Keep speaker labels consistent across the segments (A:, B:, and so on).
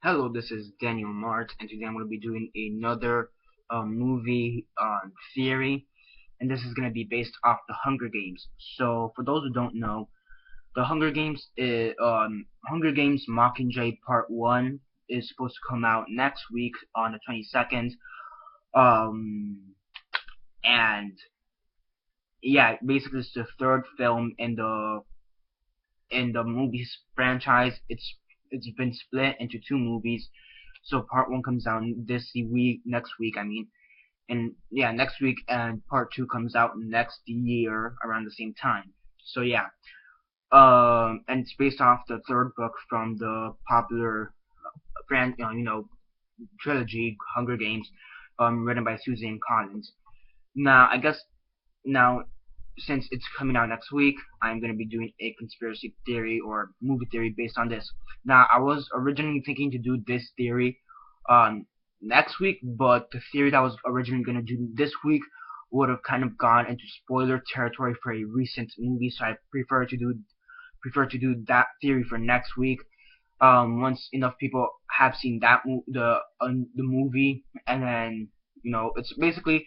A: Hello, this is Daniel Mart, and today I'm going to be doing another movie theory, and this is going to be based off the Hunger Games. So, for those who don't know, the Hunger Games Mockingjay Part 1 is supposed to come out next week on the 22nd. And yeah, basically it's the third film in the movies franchise. It's been split into two movies. So part one comes out next week. I mean, and yeah, next week, and part two comes out next year around the same time. So yeah, and it's based off the third book from the popular trilogy Hunger Games, written by Suzanne Collins. Now, I guess now since it's coming out next week, I'm going to be doing a conspiracy theory or movie theory based on this. Now, I was originally thinking to do this theory next week, but the theory that I was originally going to do this week would have kind of gone into spoiler territory for a recent movie, so I prefer to do that theory for next week. Once enough people have seen the movie, and then it's basically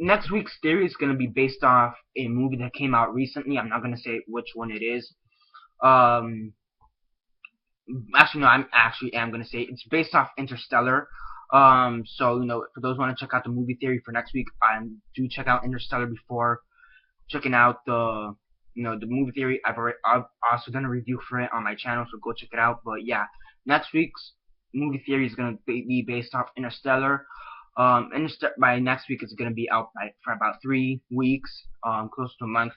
A: next week's theory is going to be based off a movie that came out recently. I'm not going to say which one it is. Um, Actually, no, am going to say it's based off Interstellar. So for those who want to check out the movie theory for next week, do check out Interstellar before checking out the movie theory. I've also done a review for it on my channel, so go check it out. But yeah, next week's movie theory is going to be based off Interstellar. By next week, it's going to be out for about 3 weeks, close to a month.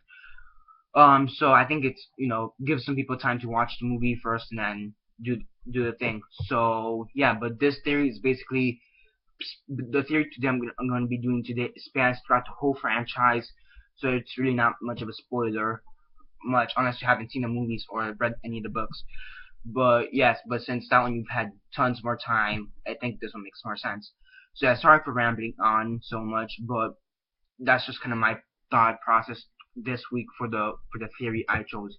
A: So I think it's gives some people time to watch the movie first and then do the thing. So yeah, but this theory is basically the theory today I'm going to be doing today spans throughout the whole franchise. So it's really not much of a spoiler, much unless you haven't seen the movies or read any of the books. But yes, but since that one you've had tons more time, I think this one makes more sense. So yeah, sorry for rambling on so much, but that's just kind of my thought process this week for the theory I chose.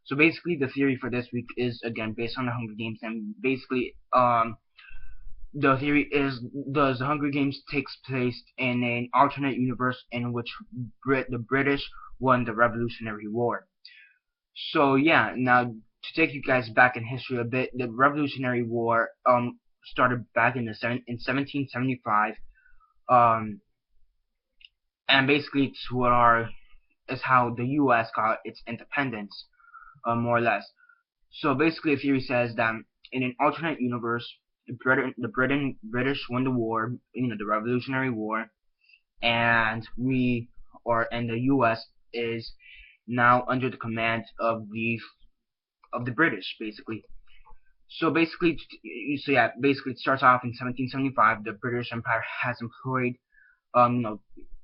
A: So basically, the theory for this week is again based on the Hunger Games, and basically, the theory is does the Hunger Games takes place in an alternate universe in which the British won the Revolutionary War. So yeah, now to take you guys back in history a bit, the Revolutionary War started back in 1775. Um, and basically is how the U.S. got its independence, more or less. So basically, the theory says that in an alternate universe, the British won the war, the Revolutionary War, and the U.S. is now under the command of the British, basically. Basically it starts off in 1775. The British Empire has employed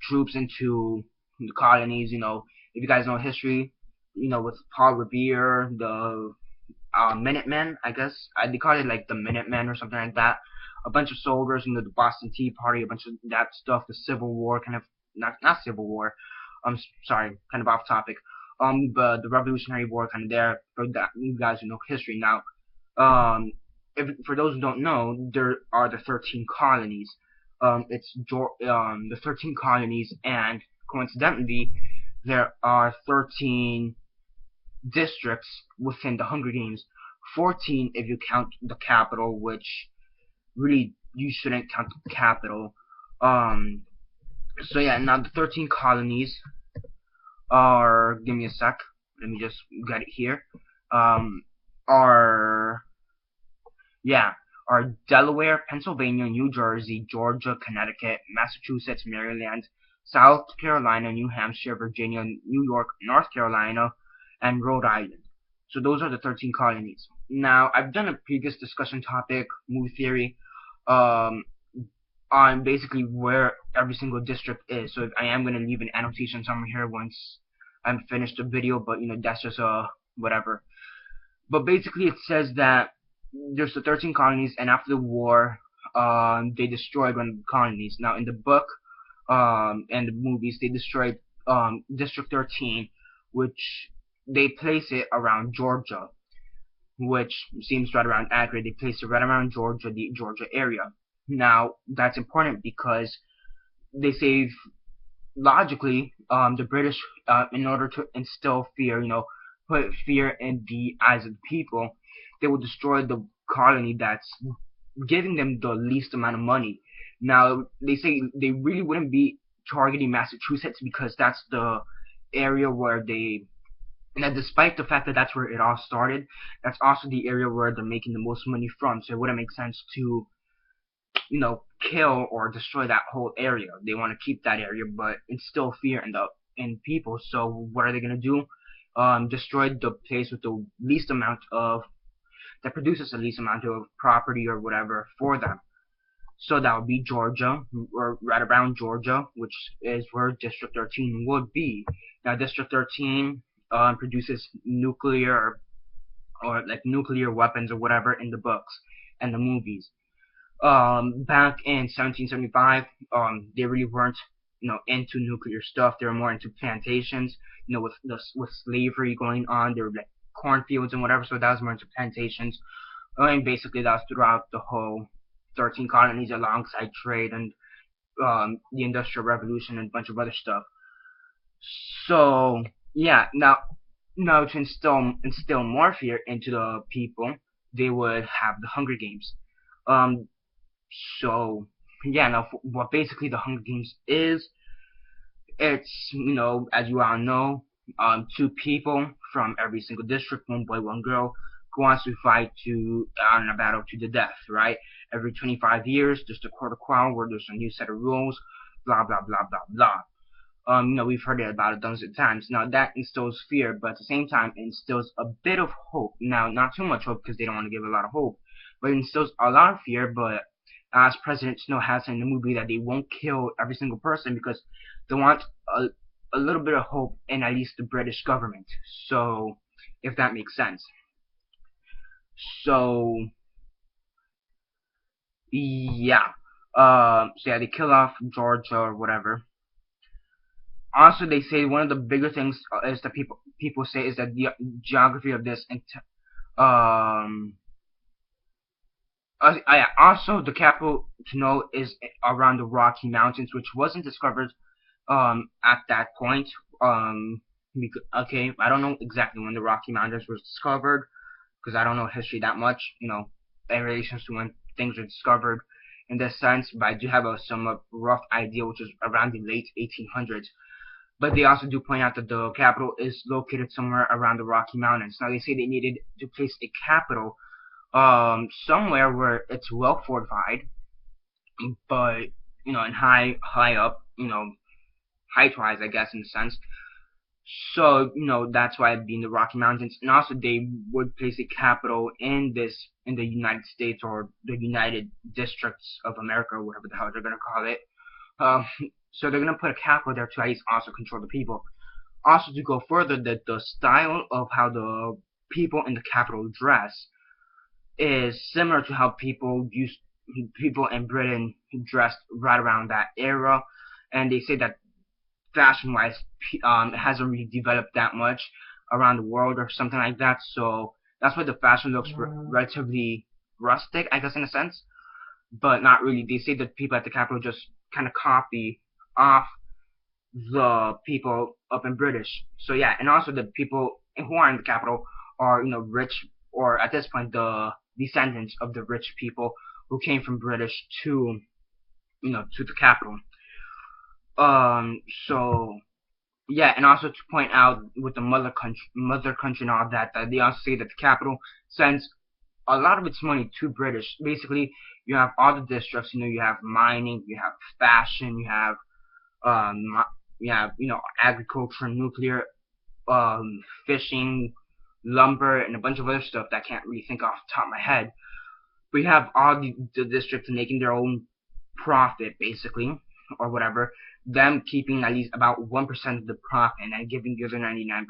A: troops into the colonies. If you guys know history, with Paul Revere, the Minutemen, I guess they call it like the Minutemen or something like that. A bunch of soldiers, the Boston Tea Party, a bunch of that stuff, the Civil War, kind of not Civil War. Sorry, kind of off topic. But the Revolutionary War, kind of there for that. You guys who know history now. For those who don't know, there are the 13 colonies. It's the 13 colonies, and coincidentally, there are 13 districts within the Hunger Games. 14 if you count the capital, which really you shouldn't count the capital. So yeah, now the 13 colonies are. Give me a sec. Let me just get it here. Are Yeah, are Delaware, Pennsylvania, New Jersey, Georgia, Connecticut, Massachusetts, Maryland, South Carolina, New Hampshire, Virginia, New York, North Carolina, and Rhode Island. So those are the 13 colonies. Now, I've done a previous discussion topic, movie theory, um, on basically where every single district is. So I am going to leave an annotation somewhere here once I'm finished the video, but that's just whatever. But basically, it says that there's the 13 colonies, and after the war, they destroyed one of the colonies. Now, in the book and the movies, they destroyed District 13, which they place it around Georgia. which seems right around accurate. They placed it right around Georgia, the Georgia area. Now that's important because they say logically, the British, in order to instill fear, put fear in the eyes of the people, they will destroy the colony that's giving them the least amount of money. Now, they say they really wouldn't be targeting Massachusetts because that's the area where they, and despite the fact that that's where it all started, that's also the area where they're making the most money from. So it wouldn't make sense to, kill or destroy that whole area. They want to keep that area, but instill fear in people. So what are they gonna do? Destroy the place with the least amount of that produces the least amount of property or whatever for them. So that would be Georgia, or right around Georgia, which is where District 13 would be. Now, District 13 produces nuclear or like nuclear weapons or whatever in the books and the movies. Back in 1775, they really weren't, into nuclear stuff. They were more into plantations, with slavery going on. There were like cornfields and whatever, so that was more into plantations. And basically, that was throughout the whole 13 colonies, alongside trade and the Industrial Revolution and a bunch of other stuff. So yeah, now to instill more fear into the people, they would have the Hunger Games. Um, so yeah, now what basically the Hunger Games is, it's, as you all know, two people from every single district, one boy, one girl, who wants to fight in a battle to the death, right? Every 25 years, there's the Court of Quell where there's a new set of rules, blah blah blah blah blah. We've heard it about a dozen times. Now that instills fear, but at the same time, it instills a bit of hope. Now, not too much hope because they don't want to give a lot of hope, but it instills a lot of fear. But as President Snow has in the movie, that they won't kill every single person because they want a little bit of hope in at least the British government. So, if that makes sense. So, yeah. So yeah, they kill off Georgia or whatever. Also, they say one of the bigger things is that people say is that the geography of this um also the capital to know is around the Rocky Mountains, which wasn't discovered at that point. Okay, I don't know exactly when the Rocky Mountains was discovered because I don't know history that much, in relation to when things were discovered in this sense, but I do have a somewhat rough idea, which is around the late 1800s. But they also do point out that the capital is located somewhere around the Rocky Mountains. Now they say they needed to place a capital somewhere where it's well fortified, but and high up, height wise, I guess, in a sense. So that's why it'd be in the Rocky Mountains, and also they would place a capital in the United States, or the United Districts of America, or whatever the hell they're gonna call it. Um, so they're gonna put a capital there to at least also control the people. Also, to go further, that the style of how the people in the capital dress is similar to how people in Britain dressed right around that era, and they say that fashion-wise, it hasn't really developed that much around the world or something like that. So that's why the fashion looks relatively rustic, I guess, in a sense, but not really. They say that people at the capital just kind of copy off the people up in British. So yeah, and also the people who are in the capital are rich, or at this point the descendants of the rich people who came from British to to the capital. So yeah, and also to point out with the mother country and all that, that they also say that the capital sends a lot of its money to British. Basically, you have all the districts. You have mining, you have fashion, um, you have agriculture, nuclear, fishing, lumber, and a bunch of other stuff that I can't really think off the top of my head. We have all the districts making their own profit, basically, or whatever. Them keeping at least about 1% of the profit, and then giving the other 99%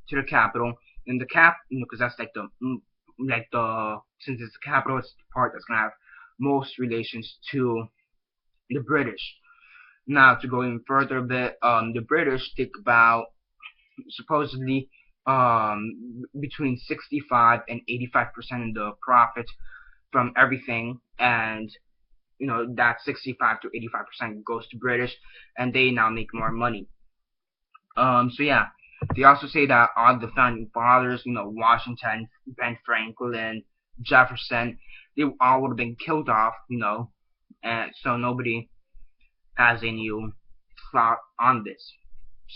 A: to the capital. And the because that's like the since it's the capital, it's the part that's gonna have most relations to the British. Now, to go even further a bit, the British think about supposedly between 65 and 85% of the profit from everything, and that 65 to 85% goes to British, and they now make more money. So yeah, they also say that all the founding fathers, Washington, Ben Franklin, Jefferson, they all would have been killed off, and so nobody has a new thought on this.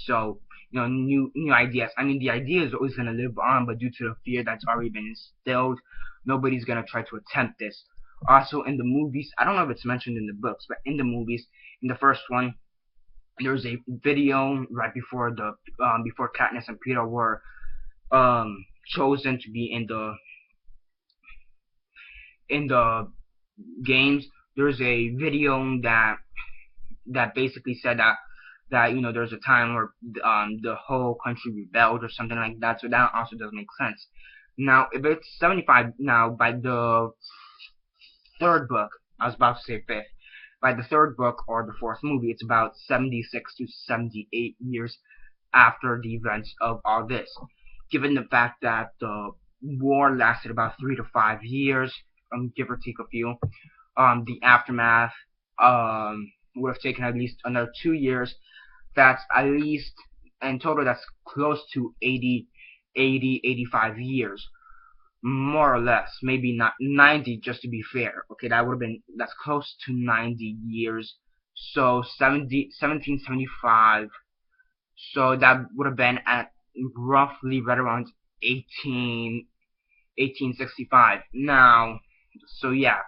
A: So, new ideas. I mean, the idea is always going to live on, but due to the fear that's already been instilled, nobody's going to try to attempt this. Also, in the movies, I don't know if it's mentioned in the books, but in the movies, in the first one, there was a video right before before Katniss and Peter were chosen to be in the games. There's a video that basically said that there's a time where the whole country rebelled or something like that. So that also doesn't make sense. Now, if it's 75 now, by the third book, I was about to say fifth, by the third book or the fourth movie, it's about 76 to 78 years after the events of all this. Given the fact that the war lasted about 3 to 5 years, give or take a few, the aftermath would have taken at least another 2 years. That's at least, in total, that's close to 85 years. More or less, maybe not 90 just to be fair. Okay, that's close to 90 years. So 1775. So that would have been at roughly right around 1865. Now, so yeah.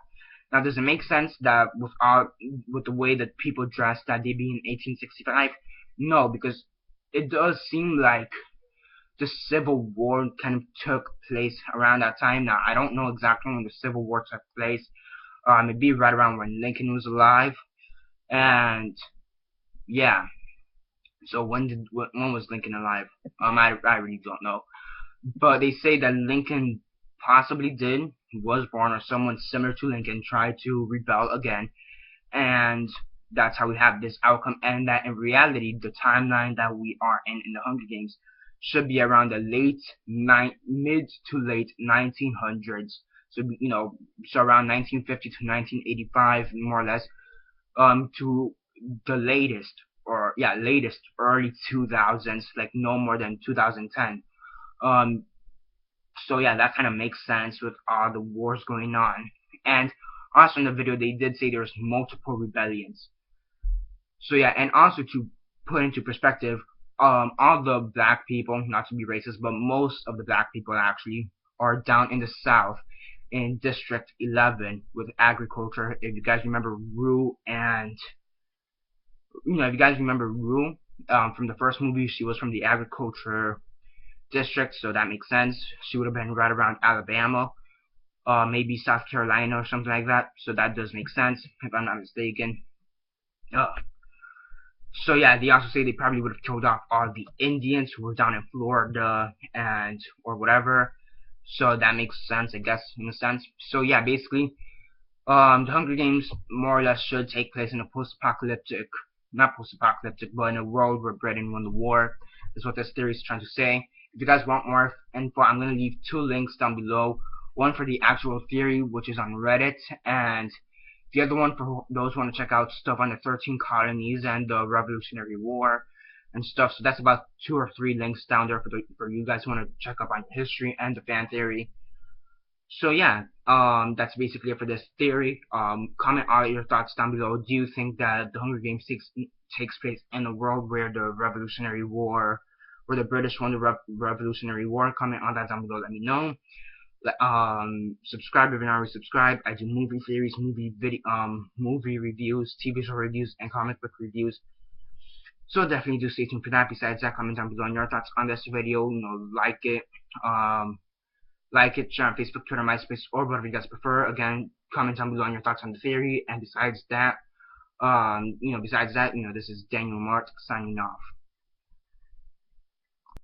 A: Now, does it make sense that with the way that people dress that they be in 1865? No, because it does seem like the Civil War kind of took place around that time. Now, I don't know exactly when the Civil War took place. It'd be right around when Lincoln was alive, and yeah. So when was Lincoln alive? I really don't know. But they say that Lincoln possibly did. He was born, or someone similar to Lincoln tried to rebel again, and that's how we have this outcome. And that in reality, the timeline that we are in the Hunger Games should be around the mid to late 1900s. So so around 1950 to 1985, more or less, to the latest early 2000s, like no more than 2010. So yeah, that kind of makes sense with all the wars going on. And also in the video, they did say there's multiple rebellions. So yeah, and also to put into perspective, all the black people, not to be racist, but most of the black people actually are down in the South in District 11 with agriculture. If you guys remember Rue, and if you guys remember Rue from the first movie, she was from the agriculture district, so that makes sense. She would have been right around Alabama, maybe South Carolina or something like that. So that does make sense if I'm not mistaken. So yeah, they also say they probably would have killed off all the Indians who were down in Florida or whatever. So that makes sense, I guess, in a sense. So yeah, basically, the Hunger Games more or less should take place in a post-apocalyptic, not post-apocalyptic, but in a world where Britain won the war. Is what this theory is trying to say. If you guys want more info, I'm going to leave 2 links down below. One for the actual theory, which is on Reddit, and the other one for those who want to check out stuff on the 13 colonies and the Revolutionary War and stuff. So that's about 2 or 3 links down there for you guys who want to check up on history and the fan theory. So yeah, that's basically it for this theory. Comment all your thoughts down below. Do you think that the Hunger Games takes place in a world where the Revolutionary War, where the British won the Revolutionary War? Comment on that down below. Let me know. Subscribe if you're not already subscribed. I do movie theories, movie reviews, TV show reviews, and comic book reviews. So definitely do stay tuned for that. Besides that, comment down below on your thoughts on this video. Like it. Like it, share on Facebook, Twitter, MySpace, or whatever you guys prefer. Again, comment down below on your thoughts on the theory. And besides that, this is Daniel Mart signing off.